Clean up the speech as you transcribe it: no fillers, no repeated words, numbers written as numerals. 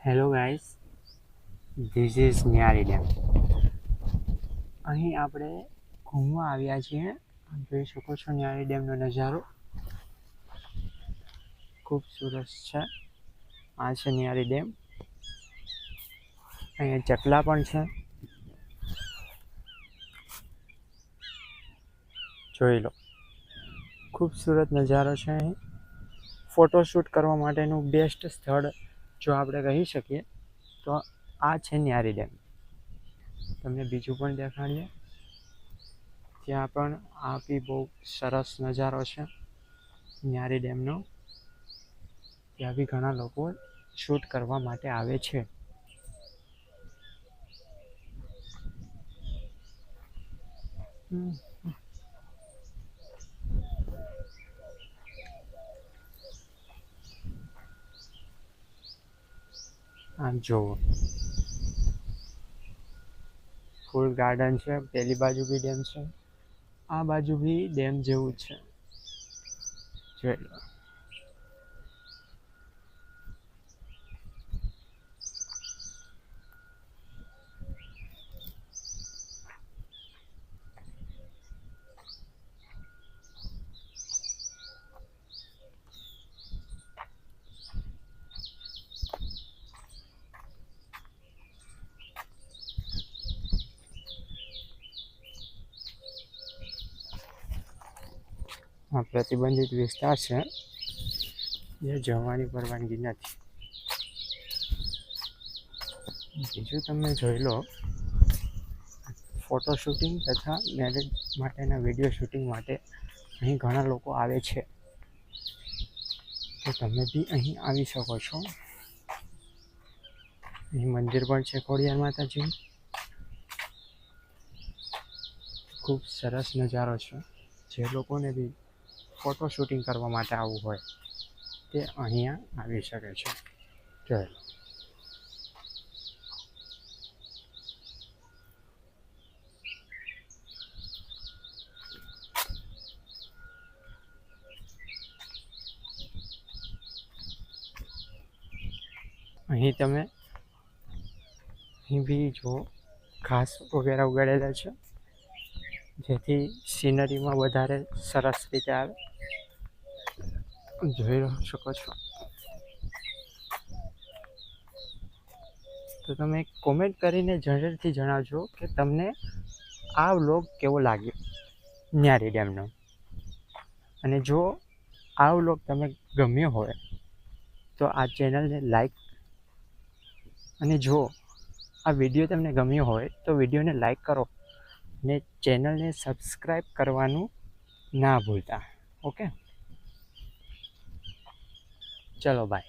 Hello guys, this is Nyari dam. અહીં આપણે ઘૂમવા આવ્યા છીએ. જોઈ શકો છો ન્યારી ડેમનો નજારો ખૂબ સરસ છે. આ છે ન્યારી ડેમ. અહીંયા ચકલા પણ છે, જોઈ લો. ખૂબસૂરત નજારો છે. અહીં ફોટોશૂટ કરવા માટેનું બેસ્ટ સ્થળ જો આપણે કહી શકીએ તો આ છે ન્યારી ડેમ. તમને બીજું પણ દેખાડીએ, ત્યાં પણ આ બી બહુ સરસ નજારો છે ન્યારી ડેમનો. ત્યાં બી ઘણા લોકો શૂટ કરવા માટે આવે છે. આમ જુઓ, ફૂલ ગાર્ડન છે. પેલી બાજુ બી ડેમ છે, આ બાજુ બી ડેમ જેવું છે, જોઈ લો. આ પ્રતિબંધિત વિસ્તાર છે, જે જવાની પરવાનગી નથી. બીજું તમે જોઈ લો, ફોટો શૂટિંગ તથા મેરેજ માટેના વિડીયો શૂટિંગ માટે અહીં ઘણા લોકો આવે છે, તો તમે બી અહીં આવી શકો છો. અહીં મંદિર પણ છે ખોડિયાર માતાજી. ખૂબ સરસ નજારો છે. જે લોકોને બી ફોટો શૂટિંગ કરવા માટે આવવું હોય તે અહીંયા આવી શકે છે. જોઈ લો. અહીં તમે અહીં બી જો ઘાસ વગેરે ઉગાડેલા છે, જેથી સિનરીમાં વધારે સરસ રીતે આવે. જોઈ શકો છો. તો તમે કોમેન્ટ કરીને જરૂરથી જણાવજો કે તમને આ વ્લોગ કેવો લાગ્યો ન્યારી ડેમનો. અને જો આ વ્લોગ તમને ગમ્યો હોય તો આ ચેનલને લાઈક, અને જો આ વિડીયો તમને ગમ્યો હોય તો વિડીયોને લાઈક કરો ને ચેનલને સબસ્ક્રાઈબ કરવાનું ના ભૂલતા. ઓકે, ચલો બાય.